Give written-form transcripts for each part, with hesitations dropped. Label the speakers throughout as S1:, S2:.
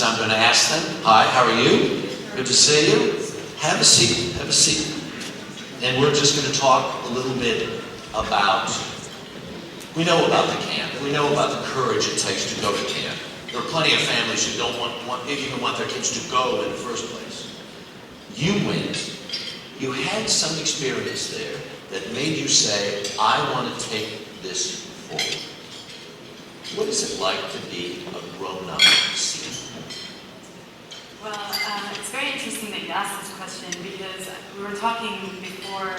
S1: I'm going to ask them, hi, how are you? Good to see you. Have a seat, have a seat. And we're just going to talk a little bit about, we know about the camp, and we know about the courage it takes to go to camp. There are plenty of families who don't even want their kids to go in the first place. You went, you had some experience there that made you say, I want to take this forward. What is it like to be a grown-up Sikh?
S2: Well, it's very interesting that you asked this question because we were talking before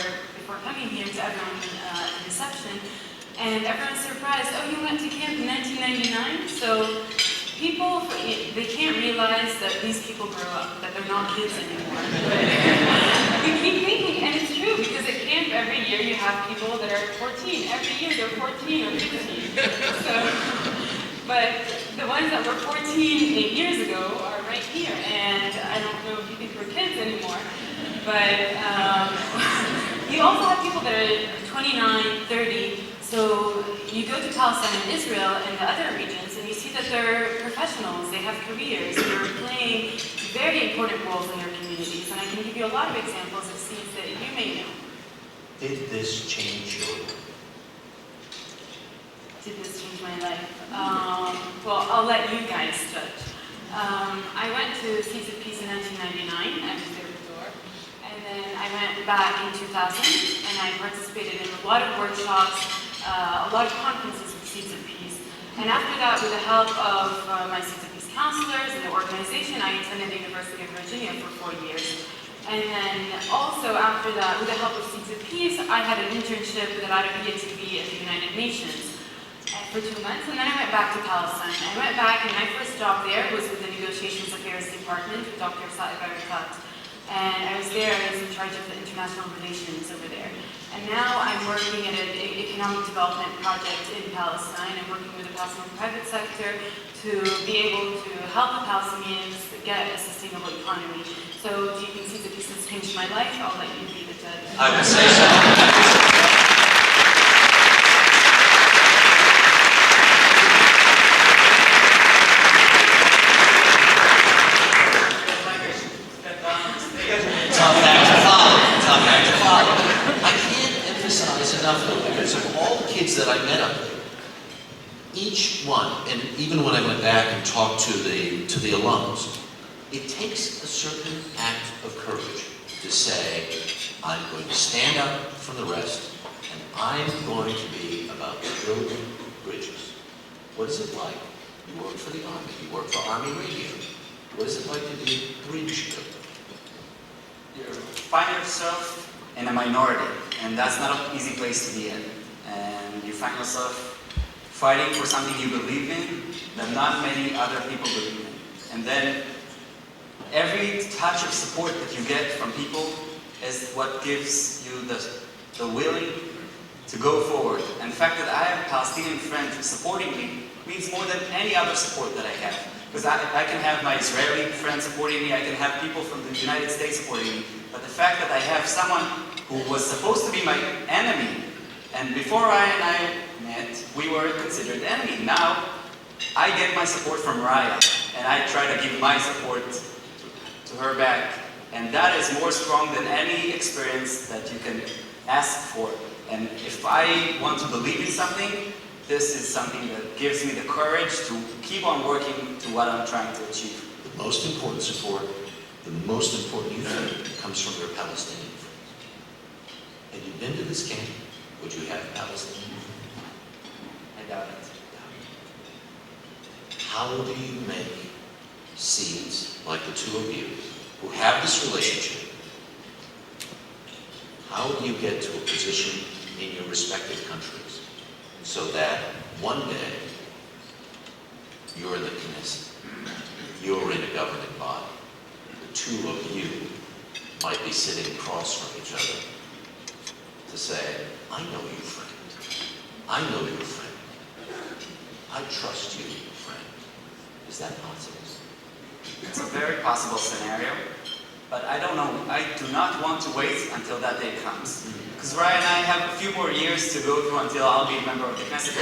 S2: coming here to everyone at the reception, and everyone's surprised, oh, you went to camp in 1999? So people, they can't realize that these people grow up, that they're not kids anymore. We keep thinking, and it's true, because at camp every year you have people that are 14. Every year they're 14 or 15. But the ones that were 14 8 years ago are right here, and I don't know if you think we're kids anymore, but you also have people that are 29, 30, so you go to Palestine and Israel and the other regions, and you see that they're professionals, they have careers, they're playing very important roles in their communities, and I can give you a lot of examples of scenes that you may know.
S1: Did this change your life?
S2: Did this change my life? Well, I'll let you guys judge. I went to Seeds of Peace in 1999, I was there before, and then I went back in 2000, and I participated in a lot of workshops, a lot of conferences with Seeds of Peace, and after that, with the help of my Seeds of Peace counselors and the organization, I attended the University of Virginia for 4 years. And then also after that, with the help of Seeds of Peace, I had an internship with Raya at the United Nations for 2 months, and then I went back to Palestine. I went back, and my first job there was with the Negotiations Affairs Department with Dr. Saeed Barakat. And I was there, I was in charge of the international relations over there. And now I'm working at an economic development project in Palestine. I'm working with the Palestinian private sector to be able to help the Palestinians get a sustainable economy. So do you think Seeds of Peace has changed my life? I'll let you be the judge.
S1: I would say so. That I met up there, each one, and even when I went back and talked to the alums, it takes a certain act of courage to say, I'm going to stand up from the rest, and I'm going to be about building bridges. What is it like? You work for the Army, you work for Army Radio. What is it like to be a bridge builder?
S3: You find yourself in a minority, and that's not an easy place to be in. And you find yourself fighting for something you believe in that not many other people believe in. And then every touch of support that you get from people is what gives you the willing to go forward. And the fact that I have a Palestinian friend supporting me means more than any other support that I have. Because I can have my Israeli friend supporting me, I can have people from the United States supporting me, but the fact that I have someone who was supposed to be my enemy, and before Raya and I met, we were considered enemy. Now, I get my support from Raya, and I try to give my support to her back. And that is more strong than any experience that you can ask for. And if I want to believe in something, this is something that gives me the courage to keep on working to what I'm trying to achieve.
S1: The most important support, the most important unity comes from your Palestinian friends. Have you been to this camp? Would you have Palestinian?
S3: I doubt it.
S1: How do you make seeds like the two of you who have this relationship? How do you get to a position in your respective countries so that one day you're in the Knesset, you're in a governing body, the two of you might be sitting across from each other to say, I know you, friend. I know you, friend. I trust you, friend. Is that possible?
S3: It's a very possible scenario, but I don't know. I do not want to wait until that day comes. Because Raya and I have a few more years to go through until I'll be a member of the Knesset.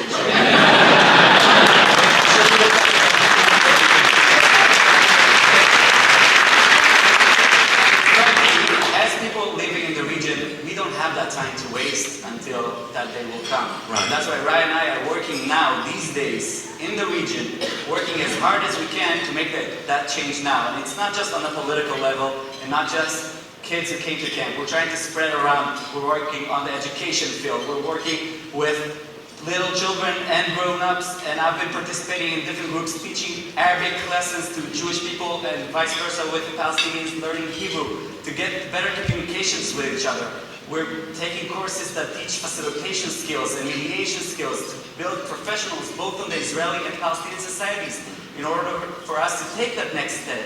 S3: that's why Raya and I are working now, these days, in the region, working as hard as we can to make that change now. And it's not just on the political level, and not just kids who came to camp. We're trying to spread around. We're working on the education field. We're working with little children and grown-ups, and I've been participating in different groups teaching Arabic lessons to Jewish people and vice versa with the Palestinians learning Hebrew to get better communications with each other. We're taking courses that teach facilitation skills and mediation skills to build professionals both on the Israeli and Palestinian societies in order for us to take that next step,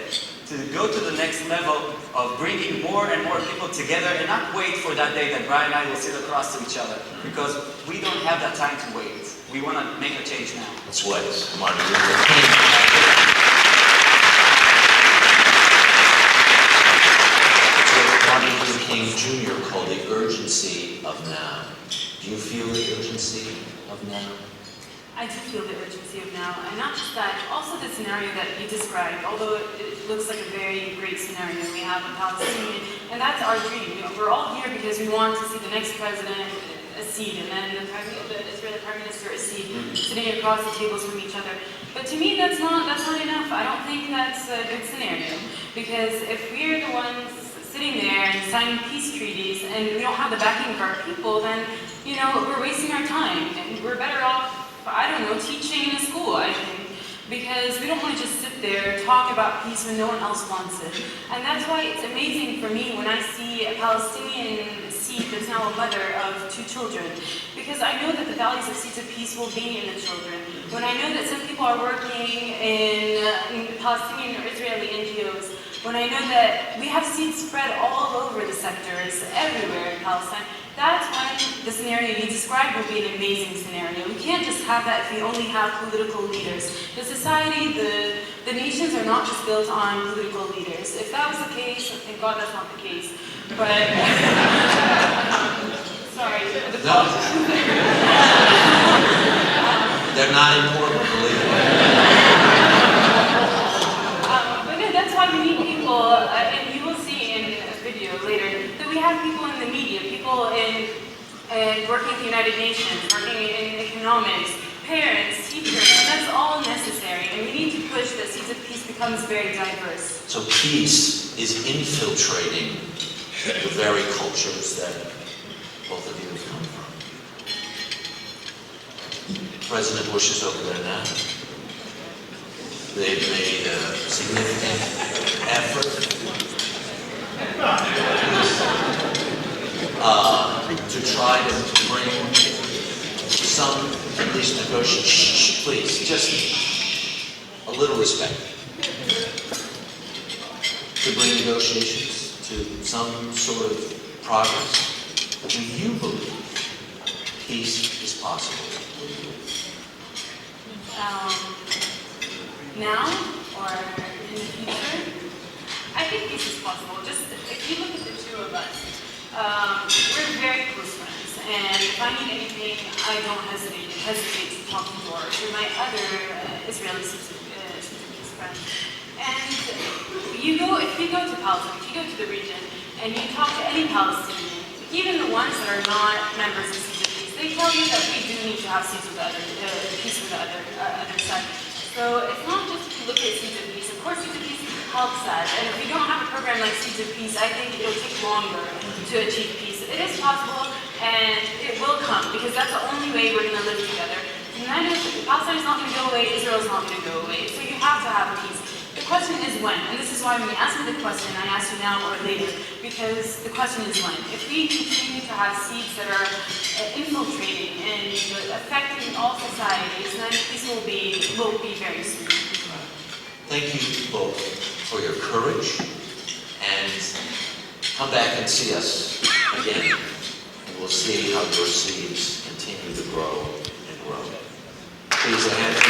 S3: to go to the next level of bringing more and more people together and not wait for that day that Brian and I will sit across to each other, because we don't have that time to wait. We want to make a change now.
S1: That's what Martin Luther King. Martin Luther King Jr. called the urgency of now. Do you feel the urgency of now?
S2: I do feel the urgency of now, and not just that, also the scenario that you described, although it looks like a very great scenario. We have a Palestinian, and that's our dream. You know, we're all here because we want to see the next president a seat, and then the Israeli Prime Minister a seat, sitting across the tables from each other. But to me, that's not enough. I don't think that's a good scenario, because if we're the ones sitting there and signing peace treaties, and we don't have the backing of our people, then, you know, we're wasting our time, and we're better off, I don't know, teaching in a school, I think, because we don't want to just sit there and talk about peace when no one else wants it. And that's why it's amazing for me when I see a Palestinian seed that's now a mother of 2 children, because I know that the values of Seeds of Peace will be in the children. When I know that some people are working in Palestinian or Israeli NGOs, when I know that we have seeds spread all over the sectors, everywhere in Palestine, that's when the scenario you described would be an amazing scenario. We can't just have that if we only have political leaders. The society, the nations are not just built on political leaders. If that was the case, thank God that's not the case. But, sorry, the politicians.
S1: They're not important, believe me.
S2: But no, that's why we need people, and you will see in a video later, that we have people in the media, people in working at the United Nations, working in economics, parents, teachers, and that's all necessary. And we need to push that Seeds of Peace becomes very diverse.
S1: So peace is infiltrating the very cultures that both of you have come from. President Bush is over there now. They've made a significant effort to try to bring some, at least negotiation. Please, just a little respect. To bring negotiations to some sort of progress. Do you believe peace is possible?
S2: Now or in the future? I think peace is possible. Just if you look at the 2 of us, we're very close friends, and if I need anything, I don't hesitate to talk to George or my other Israeli peace friends. And if you go to Palestine, if you go to the region, and you talk to any Palestinian, even the ones that are not members of Seeds of Peace, they tell you that we do need to have peace with the other side. So it's not just if you look at Seeds of Peace. Of course, Seeds of Peace helps that. And if we don't have a program like Seeds of Peace, I think it'll take longer to achieve peace. It is possible, and it will come, because that's the only way we're going to live together. And that is, Palestine is not going to go away, Israel is not going to go away. So you have to have peace. The question is when, and this is why when you ask me the question, I ask you now or later, because the question is when. If we continue to have seeds that are infiltrating and affecting all societies, then peace will be very soon.
S1: Thank you both for your courage, and come back and see us again, and we'll see how your seeds continue to grow and grow. Please, a hand.